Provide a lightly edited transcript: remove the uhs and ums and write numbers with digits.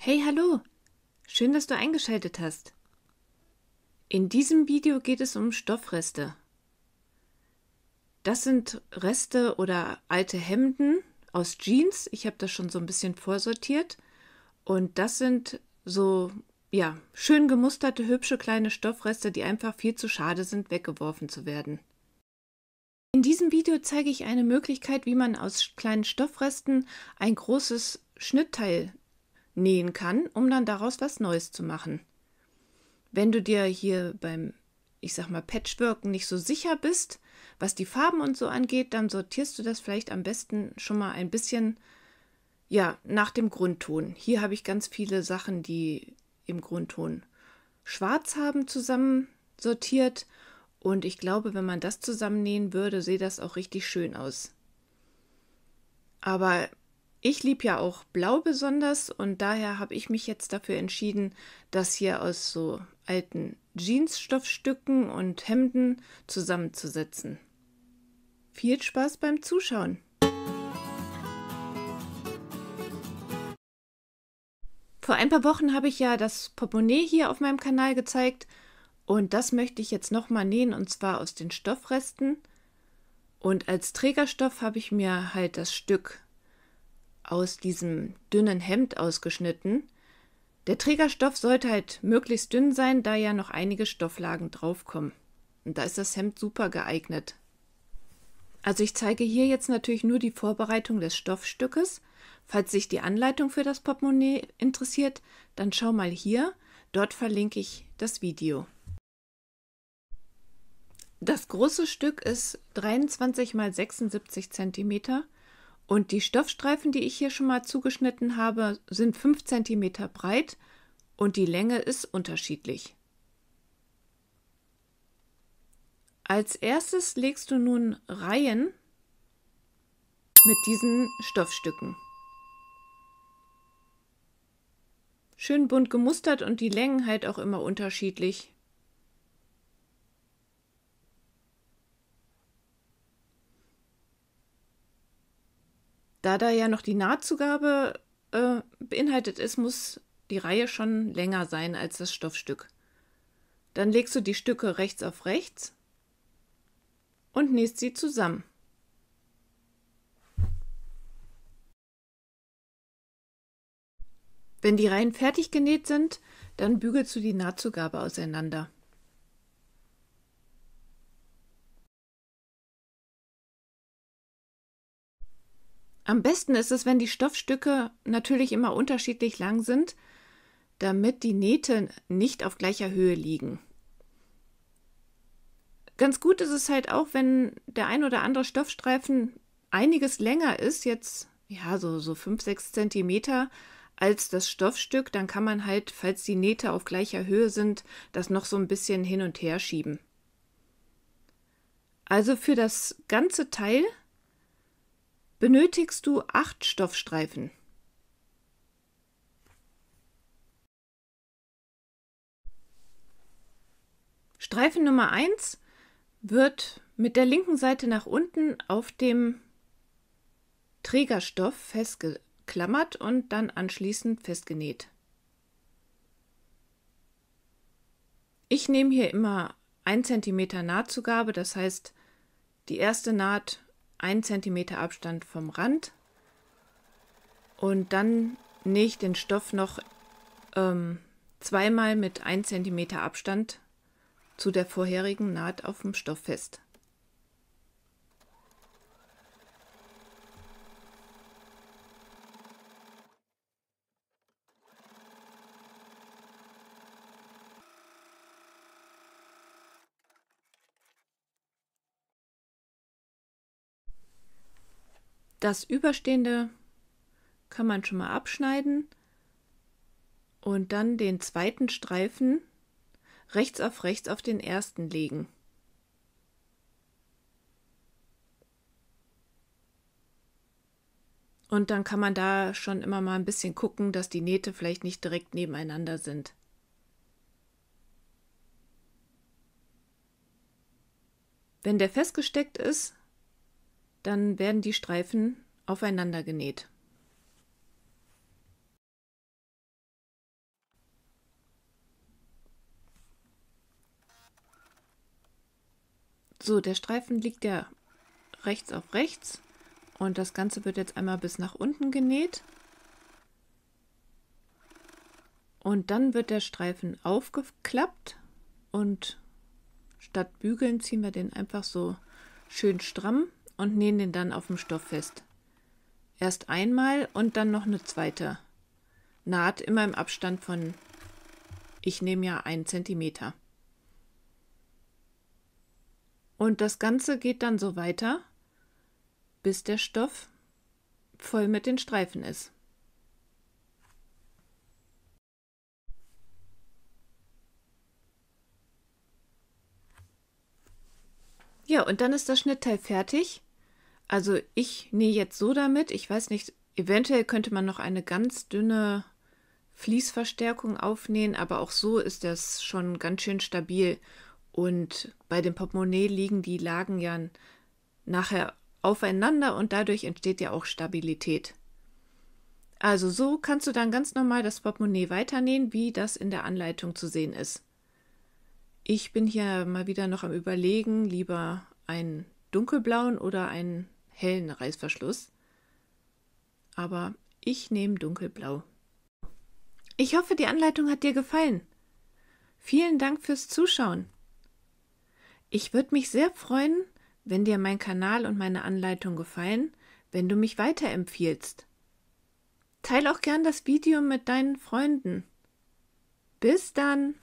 Hey, hallo! Schön, dass du eingeschaltet hast. In diesem Video geht es um Stoffreste. Das sind Reste oder alte Hemden aus Jeans. Ich habe das schon so ein bisschen vorsortiert. Und das sind so, ja, schön gemusterte, hübsche kleine Stoffreste, die einfach viel zu schade sind, weggeworfen zu werden. In diesem Video zeige ich eine Möglichkeit, wie man aus kleinen Stoffresten ein großes Schnittteil nähen kann, um dann daraus was Neues zu machen. Wenn du dir hier beim, ich sag mal, Patchworken nicht so sicher bist, was die Farben und so angeht, dann sortierst du das vielleicht am besten schon mal ein bisschen, ja, nach dem Grundton. Hier habe ich ganz viele Sachen, die im Grundton schwarz haben, zusammen sortiert. Und ich glaube, wenn man das zusammennähen würde, sähe das auch richtig schön aus. Aber ich liebe ja auch Blau besonders und daher habe ich mich jetzt dafür entschieden, das hier aus so alten Jeansstoffstücken und Hemden zusammenzusetzen. Viel Spaß beim Zuschauen! Vor ein paar Wochen habe ich ja das Portemonnaie hier auf meinem Kanal gezeigt und das möchte ich jetzt nochmal nähen, und zwar aus den Stoffresten. Und als Trägerstoff habe ich mir halt das Stück aus diesem dünnen Hemd ausgeschnitten. Der Trägerstoff sollte halt möglichst dünn sein, da ja noch einige Stofflagen draufkommen. Und da ist das Hemd super geeignet. Also ich zeige hier jetzt natürlich nur die Vorbereitung des Stoffstückes. Falls dich die Anleitung für das Portemonnaie interessiert, dann schau mal hier. Dort verlinke ich das Video. Das große Stück ist 23 x 76 cm und die Stoffstreifen, die ich hier schon mal zugeschnitten habe, sind 5 cm breit und die Länge ist unterschiedlich. Als erstes legst du nun Reihen mit diesen Stoffstücken. Schön bunt gemustert und die Längen halt auch immer unterschiedlich. Da ja noch die Nahtzugabe beinhaltet ist, muss die Reihe schon länger sein als das Stoffstück. Dann legst du die Stücke rechts auf rechts und nähst sie zusammen. Wenn die Reihen fertig genäht sind, dann bügelst du die Nahtzugabe auseinander. Am besten ist es, wenn die Stoffstücke natürlich immer unterschiedlich lang sind, damit die Nähte nicht auf gleicher Höhe liegen. Ganz gut ist es halt auch, wenn der ein oder andere Stoffstreifen einiges länger ist, jetzt ja so 5, 6 cm als das Stoffstück, dann kann man halt, falls die Nähte auf gleicher Höhe sind, das noch so ein bisschen hin und her schieben. Also für das ganze Teil benötigst du 8 Stoffstreifen. Streifen Nummer 1 wird mit der linken Seite nach unten auf dem Trägerstoff festgeklammert und dann anschließend festgenäht. Ich nehme hier immer 1 cm Nahtzugabe, das heißt die erste Naht 1 cm Abstand vom Rand und dann nähe ich den Stoff noch zweimal mit 1 cm Abstand zu der vorherigen Naht auf dem Stoff fest. Das Überstehende kann man schon mal abschneiden und dann den zweiten Streifen rechts auf den ersten legen. Und dann kann man da schon immer mal ein bisschen gucken, dass die Nähte vielleicht nicht direkt nebeneinander sind. Wenn der festgesteckt ist, dann werden die Streifen aufeinander genäht. So, der Streifen liegt ja rechts auf rechts und das Ganze wird jetzt einmal bis nach unten genäht. Und dann wird der Streifen aufgeklappt und statt bügeln ziehen wir den einfach so schön stramm und nähen den dann auf dem Stoff fest. Erst einmal und dann noch eine zweite Naht, immer im Abstand von, ich nehme ja 1 Zentimeter. Und das Ganze geht dann so weiter, bis der Stoff voll mit den Streifen ist. Ja, und dann ist das Schnittteil fertig. Also ich nähe jetzt so damit, ich weiß nicht, eventuell könnte man noch eine ganz dünne Fließverstärkung aufnähen, aber auch so ist das schon ganz schön stabil. Und bei dem Portemonnaie liegen die Lagen ja nachher aufeinander und dadurch entsteht ja auch Stabilität. Also so kannst du dann ganz normal das Portemonnaie weiternähen, wie das in der Anleitung zu sehen ist. Ich bin hier mal wieder noch am Überlegen, lieber einen dunkelblauen oder einen hellen Reißverschluss. Aber ich nehme dunkelblau. Ich hoffe, die Anleitung hat dir gefallen. Vielen Dank fürs Zuschauen. Ich würde mich sehr freuen, wenn dir mein Kanal und meine Anleitung gefallen, wenn du mich weiterempfiehlst. Teile auch gern das Video mit deinen Freunden. Bis dann!